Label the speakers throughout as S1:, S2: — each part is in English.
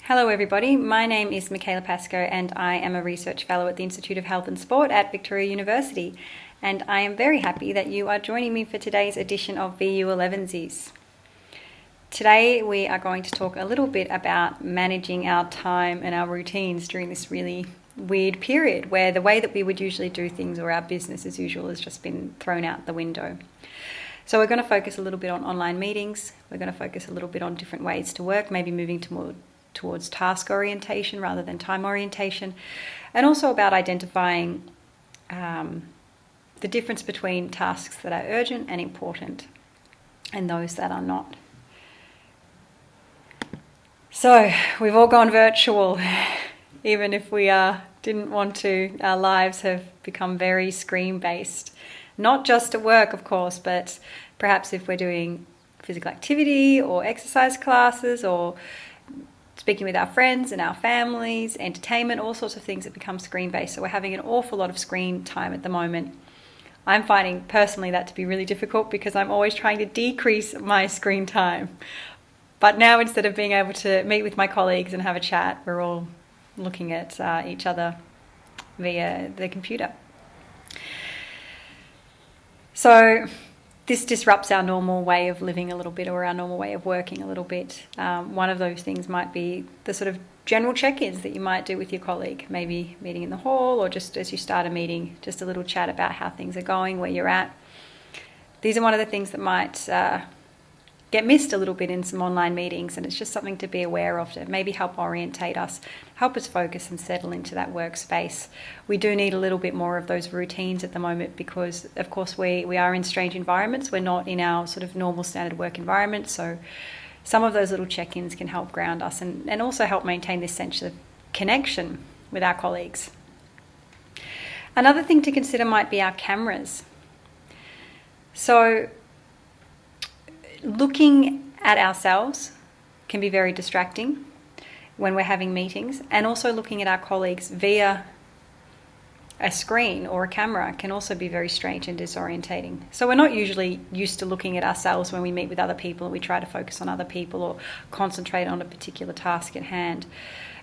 S1: Hello everybody, my name is Michaela Pascoe and I am a research fellow at the Institute of Health and Sport at Victoria University, and I am very happy that you are joining me for today's edition of VU Elevenses. Today we are going to talk a little bit about managing our time and our routines during this really weird period where the way that we would usually do things or our business as usual has just been thrown out the window. So we're going to focus a little bit on online meetings, we're going to focus a little bit on different ways to work, maybe moving towards task orientation rather than time orientation, and also about identifying the difference between tasks that are urgent and important and those that are not. So we've all gone virtual, even if we didn't want to. Our lives have become very screen-based, not just at work, of course, but perhaps if we're doing physical activity or exercise classes or speaking with our friends and our families, entertainment, all sorts of things that become screen-based. So we're having an awful lot of screen time at the moment. I'm finding personally that to be really difficult because I'm always trying to decrease my screen time. But now instead of being able to meet with my colleagues and have a chat, we're all looking at each other via the computer. So this disrupts our normal way of living a little bit, or our normal way of working a little bit. One of those things might be the sort of general check-ins that you might do with your colleague, maybe meeting in the hall or just as you start a meeting, just a little chat about how things are going, where you're at. These are one of the things that might get missed a little bit in some online meetings, and it's just something to be aware of to maybe help orientate us, help us focus and settle into that workspace. We do need a little bit more of those routines at the moment because, of course, we are in strange environments. We're not in our sort of normal standard work environment, so some of those little check-ins can help ground us and also help maintain this sense of connection with our colleagues. Another thing to consider might be our cameras. So looking at ourselves can be very distracting when we're having meetings, and also looking at our colleagues via a screen or a camera can also be very strange and disorientating. So we're not usually used to looking at ourselves when we meet with other people and we try to focus on other people or concentrate on a particular task at hand.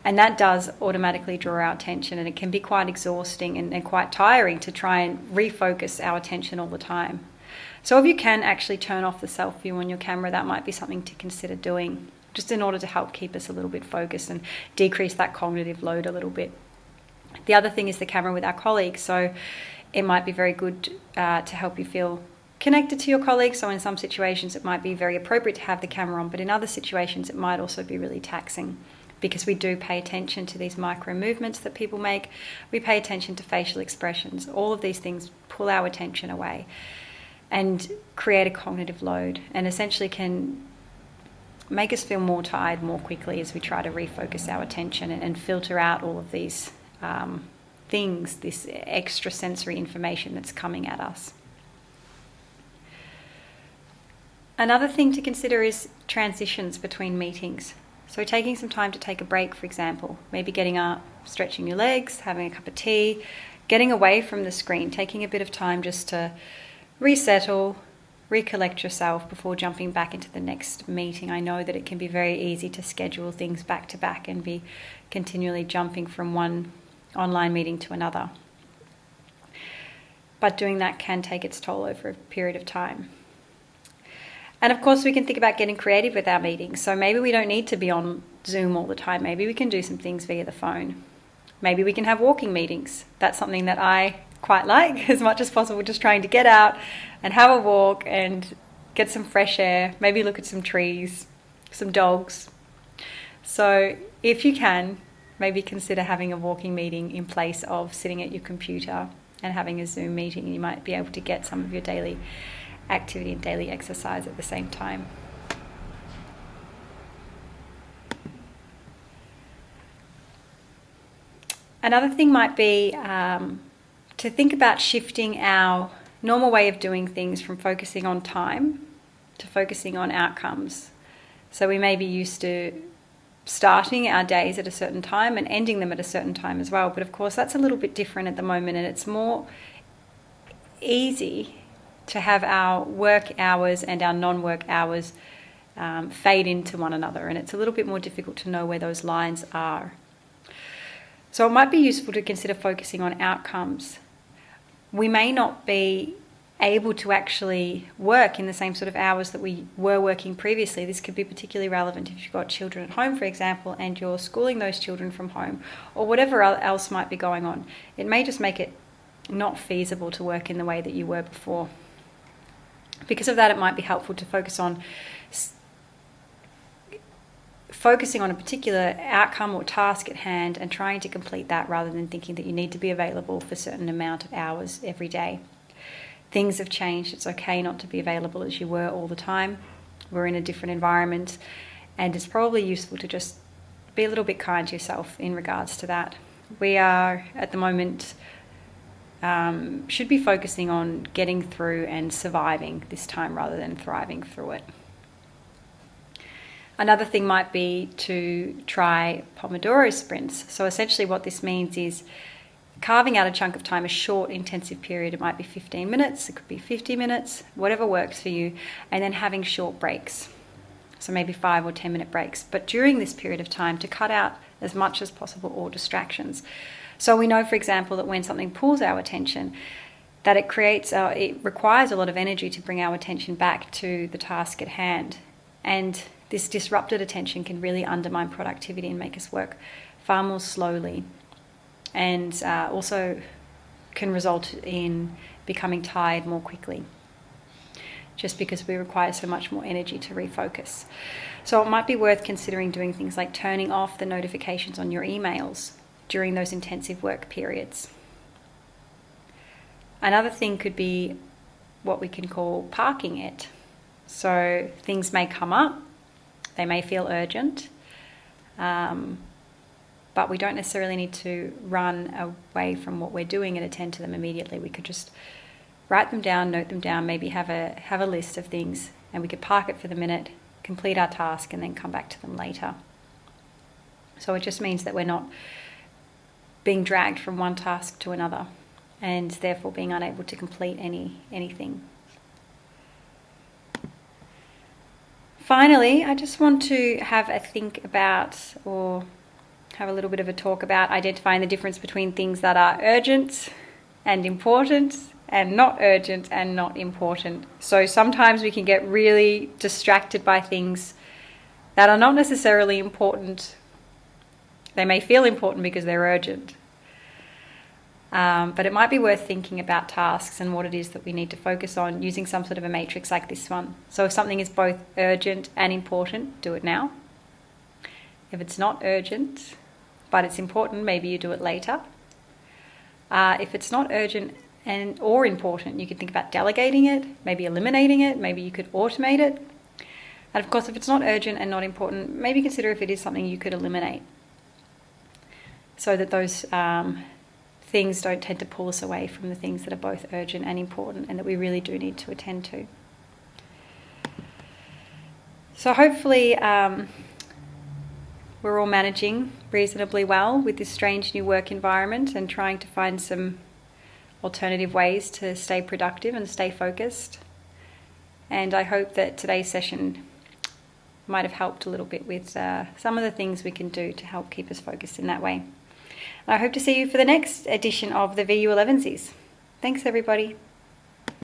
S1: And that does automatically draw our attention, and it can be quite exhausting and quite tiring to try and refocus our attention all the time. So if you can actually turn off the self-view on your camera, that might be something to consider doing, just in order to help keep us a little bit focused and decrease that cognitive load a little bit. The other thing is the camera with our colleagues. So it might be very good to help you feel connected to your colleagues. So in some situations it might be very appropriate to have the camera on, but in other situations it might also be really taxing, because we do pay attention to these micro movements that people make. We pay attention to facial expressions. All of these things pull our attention away and create a cognitive load, and essentially can make us feel more tired more quickly as we try to refocus our attention and filter out all of these things, this extra sensory information that's coming at us. Another thing to consider is transitions between meetings. So taking some time to take a break, for example, maybe getting up, stretching your legs, having a cup of tea, getting away from the screen, taking a bit of time just to resettle, recollect yourself before jumping back into the next meeting. I know that it can be very easy to schedule things back to back and be continually jumping from one online meeting to another. But doing that can take its toll over a period of time. And of course we can think about getting creative with our meetings. So maybe we don't need to be on Zoom all the time. Maybe we can do some things via the phone. Maybe we can have walking meetings. That's something that I quite like as much as possible, just trying to get out and have a walk and get some fresh air, maybe look at some trees, some dogs. So if you can, maybe consider having a walking meeting in place of sitting at your computer and having a Zoom meeting. You might be able to get some of your daily activity and daily exercise at the same time. Another thing might be to think about shifting our normal way of doing things from focusing on time to focusing on outcomes. So we may be used to starting our days at a certain time and ending them at a certain time as well. But of course that's a little bit different at the moment, and it's more easy to have our work hours and our non-work hours fade into one another, and it's a little bit more difficult to know where those lines are. So it might be useful to consider focusing on outcomes. We may not be able to actually work in the same sort of hours that we were working previously. This could be particularly relevant if you've got children at home, for example, and you're schooling those children from home, or whatever else might be going on. It may just make it not feasible to work in the way that you were before. Because of that, it might be helpful to focusing on a particular outcome or task at hand and trying to complete that, rather than thinking that you need to be available for a certain amount of hours every day. Things have changed. It's okay not to be available as you were all the time. We're in a different environment, and it's probably useful to just be a little bit kind to yourself in regards to that. We are, at the moment, should be focusing on getting through and surviving this time rather than thriving through it. Another thing might be to try Pomodoro sprints. So essentially what this means is carving out a chunk of time, a short intensive period. It might be 15 minutes, it could be 50 minutes, whatever works for you, and then having short breaks. So maybe 5 or 10 minute breaks. But during this period of time, to cut out as much as possible all distractions. So we know, for example, that when something pulls our attention, that it requires a lot of energy to bring our attention back to the task at hand. And this disrupted attention can really undermine productivity and make us work far more slowly, and also can result in becoming tired more quickly, just because we require so much more energy to refocus. So it might be worth considering doing things like turning off the notifications on your emails during those intensive work periods. Another thing could be what we can call parking it. So things may come up, they may feel urgent, but we don't necessarily need to run away from what we're doing and attend to them immediately. We could just write them down, note them down, maybe have a list of things, and we could park it for the minute, complete our task, and then come back to them later. So it just means that we're not being dragged from one task to another, and therefore being unable to complete anything. Finally, I just want to have a think about, or have a little bit of a talk about, identifying the difference between things that are urgent and important, and not urgent and not important. So sometimes we can get really distracted by things that are not necessarily important. They may feel important because they're urgent. But it might be worth thinking about tasks and what it is that we need to focus on using some sort of a matrix like this one. So if something is both urgent and important, do it now. If it's not urgent, but it's important, maybe you do it later. If it's not urgent or important, you could think about delegating it, maybe eliminating it, maybe you could automate it. And of course, if it's not urgent and not important, maybe consider if it is something you could eliminate, so that those things don't tend to pull us away from the things that are both urgent and important and that we really do need to attend to. So hopefully we're all managing reasonably well with this strange new work environment and trying to find some alternative ways to stay productive and stay focused. And I hope that today's session might have helped a little bit with some of the things we can do to help keep us focused in that way. I hope to see you for the next edition of the VU Elevenses. Thanks, everybody.